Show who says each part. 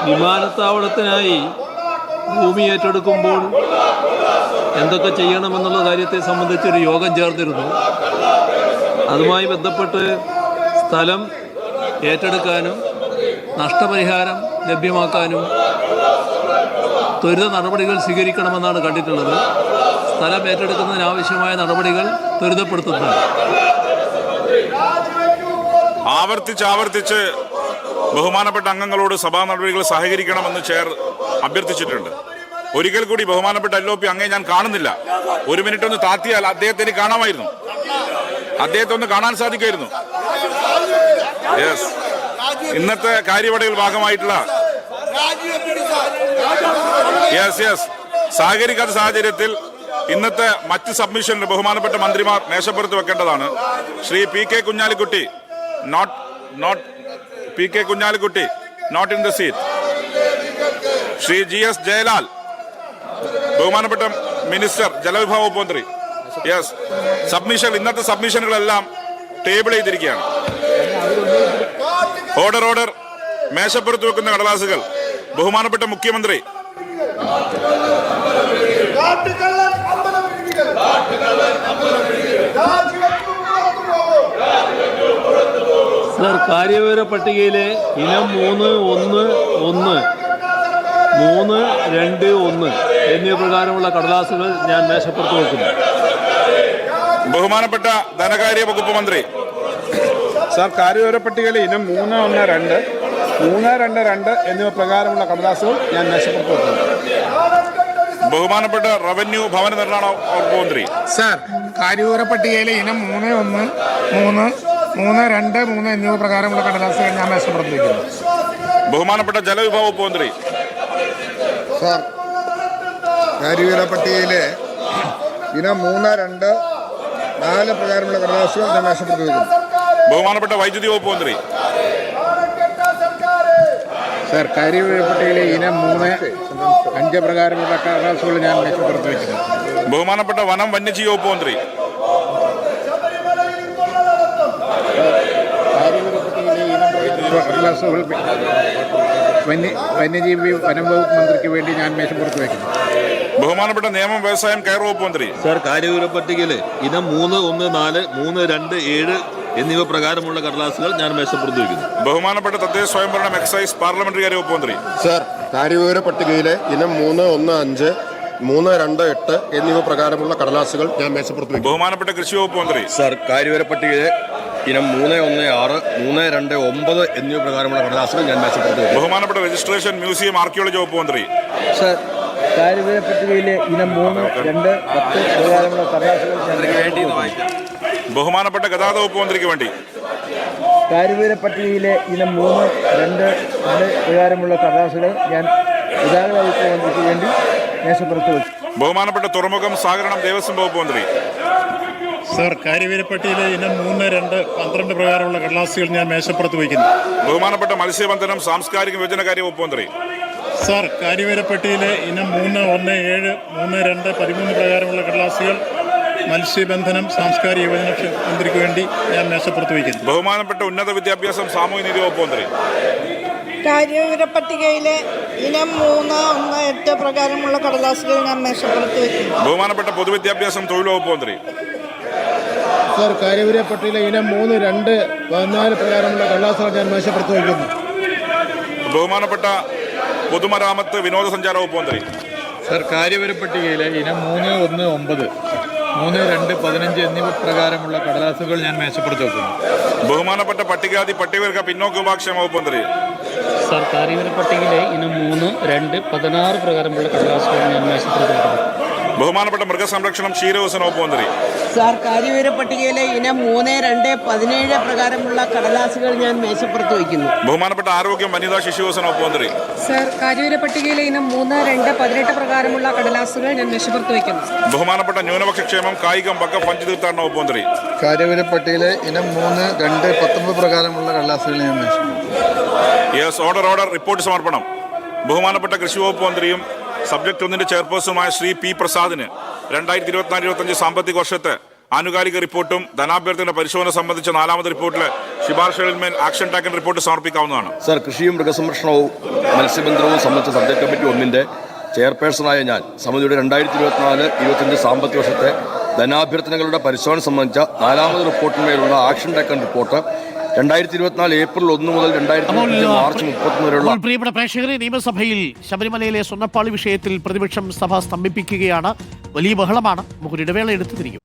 Speaker 1: വിമാനത്താവളത്തിനായി ഭൂമി ഏറ്റെടുക്കുമ്പോൾ എന്തൊക്കെ ചെയ്യണമെന്നുള്ള കാര്യത്തെ സംബന്ധിച്ചൊരു യോഗം ചേർന്നിരുന്നു. അതുമായി ബന്ധപ്പെട്ട് സ്ഥലം ഏറ്റെടുക്കാനും നഷ്ടപരിഹാരം ലഭ്യമാക്കാനും ത്വരിത നടപടികൾ സ്വീകരിക്കണമെന്നാണ് കണ്ടിട്ടുള്ളത്. സ്ഥലം ഏറ്റെടുക്കുന്നതിനാവശ്യമായ നടപടികൾ ത്വരിതപ്പെടുത്തുന്നുണ്ട്.
Speaker 2: ആവർത്തിച്ച് ബഹുമാനപ്പെട്ട അംഗങ്ങളോട് സഭാ നടപടികൾ സഹകരിക്കണമെന്ന് ചെയർ അഭ്യർത്ഥിച്ചിട്ടുണ്ട്. ഒരിക്കൽ കൂടി ബഹുമാനപ്പെട്ട LOP അങ്ങേ ഞാൻ കാണുന്നില്ല. ഒരു മിനിറ്റ് ഒന്ന് താത്തിയാൽ അദ്ദേഹത്തിന് കാണാമായിരുന്നു, അദ്ദേഹത്തെ ഒന്ന് കാണാൻ സാധിക്കുമായിരുന്നു. യെസ്, ഇന്നത്തെ കാര്യപടികൾ ഭാഗമായിട്ടുള്ള സഹകരിക്കാത്ത സാഹചര്യത്തിൽ ഇന്നത്തെ മറ്റ് സബ്മിഷനിൽ ബഹുമാനപ്പെട്ട മന്ത്രിമാർ മേശപ്പുറത്ത് വെക്കേണ്ടതാണ്. Shri PK Kunhalikutty not in the seat. Shri GS Jayalal, ബഹുമാനപ്പെട്ട മിനിസ്റ്റർ ജലവിഭവ വകുപ്പ് മന്ത്രി. യെസ്, ഇന്നത്തെ സബ്മിഷനുകളെല്ലാം ടേബിൾ ചെയ്തിരിക്കുകയാണ്. ഓർഡർ മേശപ്പുറത്ത് വെക്കുന്ന കടലാസുകൾ ബഹുമാനപ്പെട്ട മുഖ്യമന്ത്രി.
Speaker 1: സർ, കാര്യവിവര പട്ടികയിലെ ഇനം 3.1.1, 3.2.1 എന്നീ പ്രകാരമുള്ള കടലാസുകൾ ഞാൻ മേശപ്പുറത്ത് വെക്കുന്നു.
Speaker 2: ബഹുമാനപ്പെട്ട ധനകാര്യ വകുപ്പ് മന്ത്രി.
Speaker 3: സാർ, കാര്യവിവര പട്ടികയിലെ ഇനം 3.1.2, 3.2.2 എന്നിവ പ്രകാരമുള്ള കടലാസുകൾ ഞാൻ മേശപ്പുറത്ത് വെക്കുന്നു.
Speaker 2: ബഹുമാനപ്പെട്ട റവന്യൂ ഭവന നിർമ്മാണ വകുപ്പ് മന്ത്രി.
Speaker 4: സാർ, കാര്യവിവര പട്ടികയിലെ ഇനം 3.1, 3, 3.2, 3 എന്നിവ പ്രകാരമുള്ള കടലാസുകൾ ഞാൻ മേശപ്പുറത്ത് വയ്ക്കുന്നു.
Speaker 2: ബഹുമാനപ്പെട്ട ജലവിഭവ വകുപ്പ് മന്ത്രി.
Speaker 5: സാർ, കാര്യവിവര പട്ടികയിലെ ഇനം 3, 2, 4 പ്രകാരമുള്ള കടലാസുകൾ ഞാൻ മേശപ്പുറത്ത് വയ്ക്കുന്നു.
Speaker 2: ബഹുമാനപ്പെട്ട വൈദ്യുതി വകുപ്പ് മന്ത്രി.
Speaker 4: സാർ, കാര്യവിവര പട്ടികയിലെ ഇനം 3, 5 പ്രകാരമുള്ള കടലാസുകൾ ഞാൻ മേശപ്പുറത്ത് വയ്ക്കുന്നു.
Speaker 2: ബഹുമാനപ്പെട്ട വനം വന്യജീവി വകുപ്പ് മന്ത്രി.
Speaker 4: കടലാസുകൾ വന്യജീവി വനം വകുപ്പ് മന്ത്രിക്ക് വേണ്ടി ഞാൻ മേശപ്പുറത്ത് വയ്ക്കുന്നു.
Speaker 2: ബഹുമാനപ്പെട്ട നിയമം വ്യവസായം കയർ വകുപ്പ് മന്ത്രി.
Speaker 1: സർ, കാര്യവിവര പട്ടികയിലെ ഇനം 3.1.4, 3.2.7 എന്നിവ പ്രകാരമുള്ള കടലാസുകൾ ഞാൻ മേശപ്പുറത്ത് വയ്ക്കുന്നു.
Speaker 2: ബഹുമാനപ്പെട്ട തദ്ദേശ സ്വയംഭരണം എക്സൈസ് പാർലമെന്ററി കാര്യ വകുപ്പ് മന്ത്രി.
Speaker 5: സാർ, കാര്യവിവര പട്ടികയിലെ ഇനം 3.1.5, 3.2.8 എന്നിവ പ്രകാരമുള്ള കടലാസുകൾ ഞാൻ മേശപ്പുറത്ത് വയ്ക്കുന്നു.
Speaker 2: ബഹുമാനപ്പെട്ട കൃഷി വകുപ്പ് മന്ത്രി.
Speaker 6: സാർ, കാര്യവിവര പട്ടികയിലെ ഇനം 3.1.6, 3.2.9 എന്നിവ പ്രകാരമുള്ള കടലാസുകൾ ഞാൻ മേശപ്പുറത്ത് വയ്ക്കുന്നു.
Speaker 2: ബഹുമാനപ്പെട്ട രജിസ്ട്രേഷൻ മ്യൂസിയം ആർക്കിയോളജി വകുപ്പ് മന്ത്രി.
Speaker 7: സാർ, കാര്യവിവര പട്ടികയിലെ ഇനം 3, 2, 10 പ്രകാരമുള്ള കടലാസുകൾ ഞാൻ
Speaker 2: ബഹുമാനപ്പെട്ട ഗതാഗത വകുപ്പ് മന്ത്രിക്ക് വേണ്ടി.
Speaker 7: കാര്യവിവര പട്ടികയിലെ ഇനം 3, 2, 4 പ്രകാരമുള്ള കടലാസുകൾ ഞാൻ ഗതാഗത വകുപ്പ് മന്ത്രിക്ക് വേണ്ടി മേശപ്പുറത്ത് വെച്ചു.
Speaker 2: ബഹുമാനപ്പെട്ട തുറമുഖം സഹകരണം ദേവസ്വം വകുപ്പ് മന്ത്രി.
Speaker 8: സാർ, കാര്യവിവര പട്ടികയിലെ ഇനം 3, 2, 12 പ്രകാരമുള്ള കടലാസുകൾ ഞാൻ മേശപ്പുറത്ത് വയ്ക്കുന്നു.
Speaker 2: ബഹുമാനപ്പെട്ട മത്സ്യബന്ധനം സാംസ്കാരിക വിഭജനകാര്യ വകുപ്പ് മന്ത്രി.
Speaker 8: സാർ, കാര്യവിവര പട്ടികയിലെ ഇനം 3, 1, 7, 3, 2, 13 പ്രകാരമുള്ള കടലാസുകൾ മത്സ്യബന്ധനം സാംസ്കാരിക യുവജന മന്ത്രിക്ക് വേണ്ടി ഞാൻ മേശപ്പുറത്ത് വയ്ക്കുന്നു.
Speaker 2: ബഹുമാനപ്പെട്ട ഉന്നത വിദ്യാഭ്യാസം സാമൂഹ്യ നീതി വകുപ്പ് മന്ത്രി.
Speaker 9: കാര്യവിവര പട്ടികയിലെ ഇനം 3, 1, 8 പ്രകാരമുള്ള കടലാസുകൾ ഞാൻ മേശപ്പുറത്ത് വയ്ക്കുന്നു.
Speaker 2: ബഹുമാനപ്പെട്ട പൊതുവിദ്യാഭ്യാസം തൊഴിൽ വകുപ്പ് മന്ത്രി.
Speaker 7: സാർ, കാര്യവിവര പട്ടികയിലെ ഇനം 3, 2, 14 പ്രകാരമുള്ള കടലാസുകൾ ഞാൻ മേശപ്പുറത്ത് വയ്ക്കുന്നു.
Speaker 2: ബഹുമാനപ്പെട്ട പൊതുമരാമത്ത് വിനോദസഞ്ചാര വകുപ്പ് മന്ത്രി.
Speaker 4: സാർ, കാര്യവിവര പട്ടികയിലെ ഇനം 3.1.9, 3, 2, 15 എന്നിവ പ്രകാരമുള്ള കടലാസുകൾ ഞാൻ മേശപ്പുറത്ത് വെക്കുന്നു.
Speaker 2: ബഹുമാനപ്പെട്ട പട്ടികജാതി പട്ടികവർഗ പിന്നോക്ക വിഭാഗക്ഷേമ വകുപ്പ് മന്ത്രി.
Speaker 10: സാർ, കാര്യവിവര പട്ടികയിലെ ഇനം 3, 2, 16 പ്രകാരമുള്ള കടലാസുകൾ ഞാൻ മേശപ്പുറത്ത് വെക്കുന്നു.
Speaker 2: ബഹുമാനപ്പെട്ട മൃഗസംരക്ഷണം ക്ഷീരവികസന വകുപ്പ് മന്ത്രി.
Speaker 9: സാർ, കാര്യവിവര പട്ടികയിലെ ഇനം 3, 2, 17 പ്രകാരമുള്ള കടലാസുകൾ ഞാൻ മേശപ്പുറത്ത് വയ്ക്കുന്നു.
Speaker 2: ബഹുമാനപ്പെട്ട ആരോഗ്യം വനിതാ ശിശുവികസന വകുപ്പ് മന്ത്രി.
Speaker 9: സാർ, കാര്യവിവര പട്ടികയിലെ ഇനം 3, 2, 18 പ്രകാരമുള്ള കടലാസുകൾ ഞാൻ മേശപ്പുറത്ത് വയ്ക്കുന്നു.
Speaker 2: ബഹുമാനപ്പെട്ട ന്യൂനപക്ഷ ക്ഷേമം കായികം വഖഫ് പഞ്ച് തീർത്ഥാടന വകുപ്പ് മന്ത്രി.
Speaker 5: കാര്യവിവര പട്ടികയിലെ ഇനം 3, 2, 19 പ്രകാരമുള്ള കടലാസുകൾ ഞാൻ മേശപ്പുറത്ത്.
Speaker 2: യെസ്, ഓർഡർ റിപ്പോർട്ട് സമർപ്പണം. ബഹുമാനപ്പെട്ട കൃഷി വകുപ്പ് മന്ത്രിയും സബ്ജക്ട് 1 ചെയർപേഴ്സണുമായ ശ്രീ P. പ്രസാദിന് 2024-25 സാമ്പത്തിക വർഷത്തെ ആനുകാലിക റിപ്പോർട്ടും ധനാഭ്യർത്ഥന പരിശോധന സംബന്ധിച്ച 4ാമത് റിപ്പോർട്ടിലെ ശുപാർശകളിന്മേൽ ആക്ഷൻ ടാക്കൻ റിപ്പോർട്ട് സമർപ്പിക്കാവുന്നതാണ്.
Speaker 6: സർ, കൃഷിയും മൃഗസംരക്ഷണവും മത്സ്യബന്ധനവും സംബന്ധിച്ച സബ്ജക്ട് കമ്മിറ്റി 1-ന്റെ ചെയർപേഴ്സണായ ഞാൻ സമിതിയുടെ 2024-25 സാമ്പത്തിക വർഷത്തെ ധനാഭ്യർത്ഥനകളുടെ പരിശോധന സംബന്ധിച്ച 4ാമത് റിപ്പോർട്ടിന്മേലുള്ള ആക്ഷൻ ടാക്കൻ റിപ്പോർട്ട് 2024 ഏപ്രിൽ 1 മുതൽ 2025 മാർച്ച് 31 വരെയുള്ള
Speaker 11: പ്രിയപ്പെട്ട പ്രേക്ഷകരെ, നിയമസഭയിൽ ശബരിമലയിലെ സ്വർണ്ണപ്പാളി വിഷയത്തിൽ പ്രതിപക്ഷം സഭ സ്തംഭിപ്പിക്കുകയാണ്. വലിയ ബഹളമാണ്. നമുക്കൊരു ഇടവേള എടുത്തു തിരിക്കും.